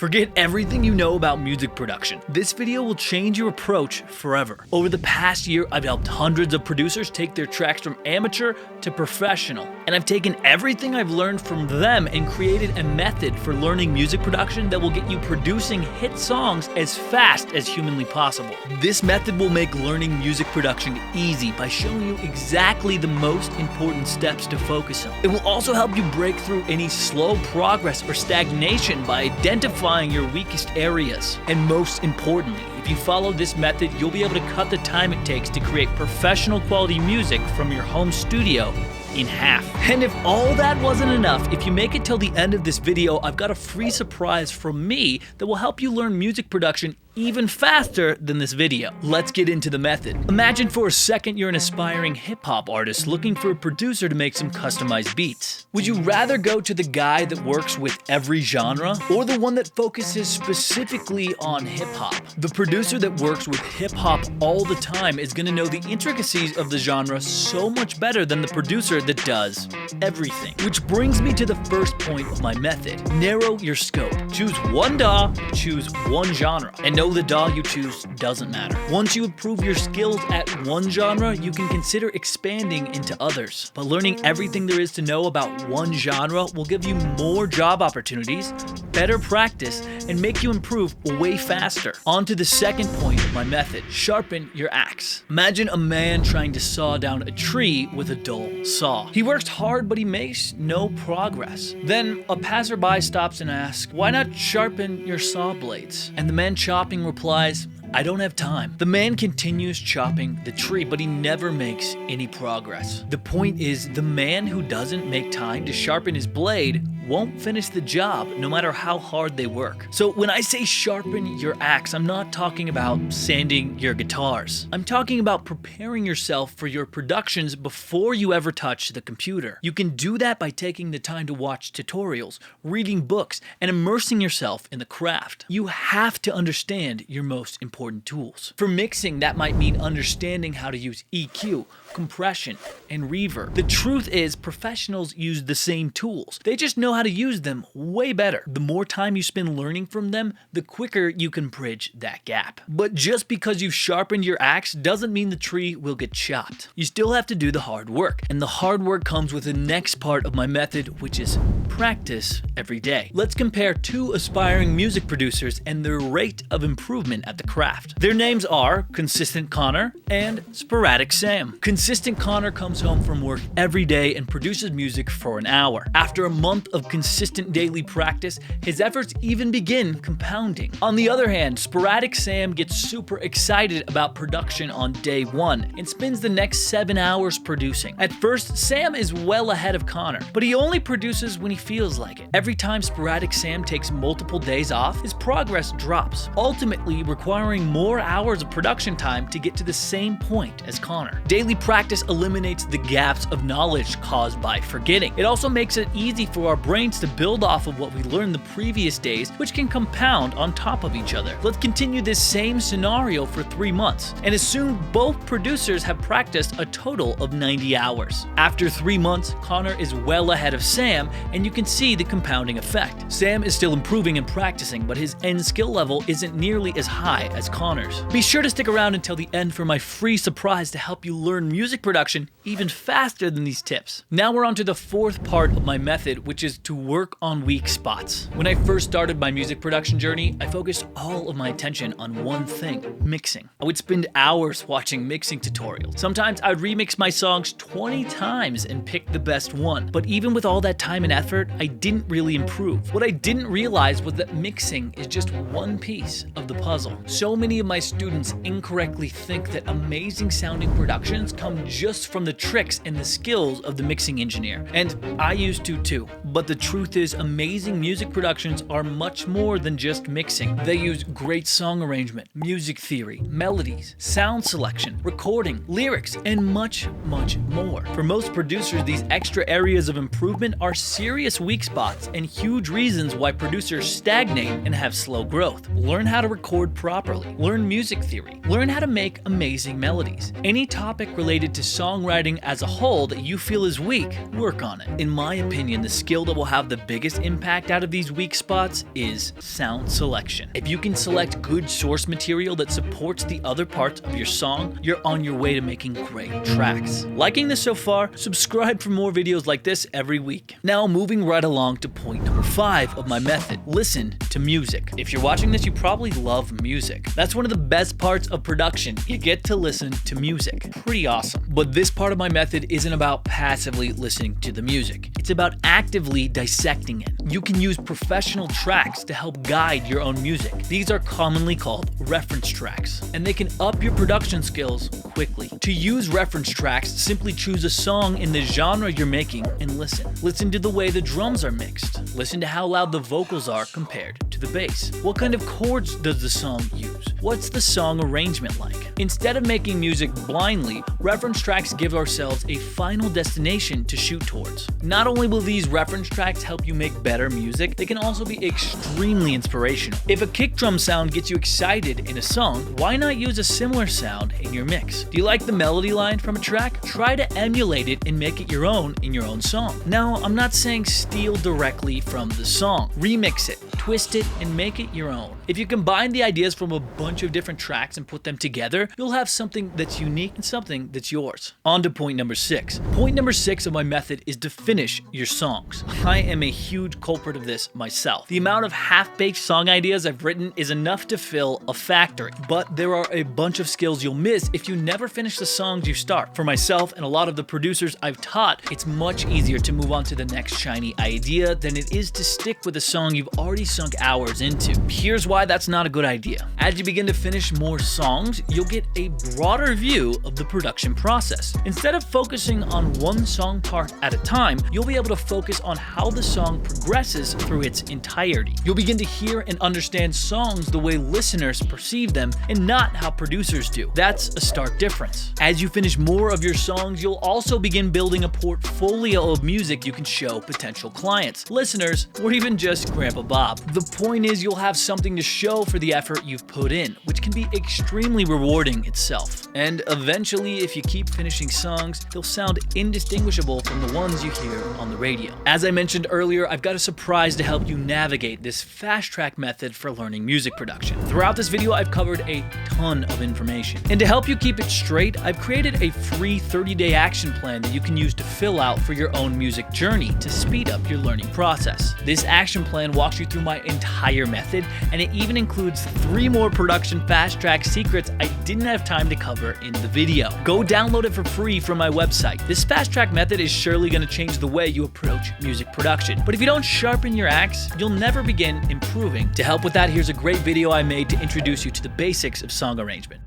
Forget everything you know about music production. This video will change your approach forever. Over the past year, I've helped hundreds of producers take their tracks from amateur to professional. And I've taken everything I've learned from them and created a method for learning music production that will get you producing hit songs as fast as humanly possible. This method will make learning music production easy by showing you exactly the most important steps to focus on. It will also help you break through any slow progress or stagnation by identifying your weakest areas. And most importantly, if you follow this method, you'll be able to cut the time it takes to create professional quality music from your home studio in half. And if all that wasn't enough, if you make it till the end of this video, I've got a free surprise from me that will help you learn music production even faster than this video. Let's get into the method. Imagine for a second you're an aspiring hip-hop artist looking for a producer to make some customized beats. Would you rather go to the guy that works with every genre or the one that focuses specifically on hip-hop? The producer that works with hip-hop all the time is going to know the intricacies of the genre so much better than the producer that does everything. Which brings me to the first point of my method. Narrow your scope. Choose one DAW, choose one genre, and know the DAW you choose doesn't matter. Once you improve your skills at one genre, you can consider expanding into others. But learning everything there is to know about one genre will give you more job opportunities, better practice, and make you improve way faster. On to the second point of my method. Sharpen your axe. Imagine a man trying to saw down a tree with a dull saw. He works hard, but he makes no progress. Then a passerby stops and asks, "Why not sharpen your saw blades?" And the man chopping replies, "I don't have time." The man continues chopping the tree, but he never makes any progress. The point is, the man who doesn't make time to sharpen his blade won't finish the job no matter how hard they work. So when I say sharpen your axe, I'm not talking about sanding your guitars. I'm talking about preparing yourself for your productions before you ever touch the computer. You can do that by taking the time to watch tutorials, reading books, and immersing yourself in the craft. You have to understand your most important tools. For mixing, that might mean understanding how to use EQ, compression, and reverb. The truth is, professionals use the same tools. They just know how to use them way better. The more time you spend learning from them, the quicker you can bridge that gap. But just because you've sharpened your axe doesn't mean the tree will get chopped. You still have to do the hard work. And the hard work comes with the next part of my method, which is practice every day. Let's compare two aspiring music producers and their rate of improvement at the craft. Their names are Consistent Connor and Sporadic Sam. Consistent Connor comes home from work every day and produces music for an hour. After a month of consistent daily practice, his efforts even begin compounding. On the other hand, Sporadic Sam gets super excited about production on day one and spends the next 7 hours producing. At first, Sam is well ahead of Connor, but he only produces when he feels like it. Every time Sporadic Sam takes multiple days off, his progress drops, ultimately requiring more hours of production time to get to the same point as Connor. Daily practice eliminates the gaps of knowledge caused by forgetting. It also makes it easy for our brains to build off of what we learned the previous days, which can compound on top of each other. Let's continue this same scenario for 3 months and assume both producers have practiced a total of 90 hours. After 3 months, Connor is well ahead of Sam, and you can see the compounding effect. Sam is still improving and practicing, but his end skill level isn't nearly as high as Connor's. Be sure to stick around until the end for my free surprise to help you learn music production even faster than these tips. Now we're on to the fourth part of my method, which is to work on weak spots. When I first started my music production journey, I focused all of my attention on one thing: mixing. I would spend hours watching mixing tutorials. Sometimes I'd remix my songs 20 times and pick the best one. But even with all that time and effort, I didn't really improve. What I didn't realize was that mixing is just one piece of the puzzle. So many of my students incorrectly think that amazing sounding productions come just from the tricks and the skills of the mixing engineer. And I used to too. But the truth is, amazing music productions are much more than just mixing. They use great song arrangement, music theory, melodies, sound selection, recording, lyrics, and much, much more. For most producers, these extra areas of improvement are serious weak spots and huge reasons why producers stagnate and have slow growth. Learn how to record properly, learn music theory, learn how to make amazing melodies. Any topic related to songwriting as a whole that you feel is weak, work on it. In my opinion, the skill that will will have the biggest impact out of these weak spots is sound selection. If you can select good source material that supports the other parts of your song, you're on your way to making great tracks. Liking this so far? Subscribe for more videos like this every week. Now moving right along to point number 5 of my method. Listen to music. If you're watching this, you probably love music. That's one of the best parts of production. You get to listen to music. Pretty awesome. But this part of my method isn't about passively listening to the music. It's about actively dissecting it. You can use professional tracks to help guide your own music. These are commonly called reference tracks, and they can up your production skills quickly. To use reference tracks, simply choose a song in the genre you're making and listen. Listen to the way the drums are mixed. Listen to how loud the vocals are compared to the bass. What kind of chords does the song use? What's the song arrangement like? Instead of making music blindly, reference tracks give ourselves a final destination to shoot towards. Not only will these reference tracks help you make better music, they can also be extremely inspirational. If a kick drum sound gets you excited in a song, why not use a similar sound in your mix? Do you like the melody line from a track? Try to emulate it and make it your own in your own song. Now, I'm not saying steal directly from the song. Remix it, twist it, and make it your own. If you combine the ideas from a bunch of different tracks and put them together, you'll have something that's unique and something that's yours. On to point number 6. Point number 6 of my method is to finish your songs. I am a huge culprit of this myself. The amount of half-baked song ideas I've written is enough to fill a factory, but there are a bunch of skills you'll miss if you never finish the songs you start. For myself and a lot of the producers I've taught, it's much easier to move on to the next shiny idea than it is to stick with a song you've already sunk hours into. Here's why that's not a good idea. As you begin to finish more songs, you'll get a broader view of the production process. Instead of focusing on one song part at a time, you'll be able to focus on how the song progresses through its entirety. You'll begin to hear and understand songs the way listeners perceive them and not how producers do. That's a stark difference. As you finish more of your songs, you'll also begin building a portfolio of music you can show potential clients, listeners, or even just Grandpa Bob. The point is you'll have something to show for the effort you've put in, which can be extremely rewarding itself. And eventually, if you keep finishing songs, they'll sound indistinguishable from the ones you hear on the radio. As I mentioned earlier, I've got a surprise to help you navigate this fast track method for learning music production. Throughout this video, I've covered a ton of information. And to help you keep it straight, I've created a free 30-day action plan that you can use to fill out for your own music journey to speed up your learning process. This action plan walks you through my entire method, and it even includes 3 more production fast track secrets I didn't have time to cover in the video. Go download it for free from my website. This fast track method is surely going to change the way you approach music production. But if you don't sharpen your axe, you'll never begin improving. To help with that, here's a great video I made to introduce you to the basics of song arrangement.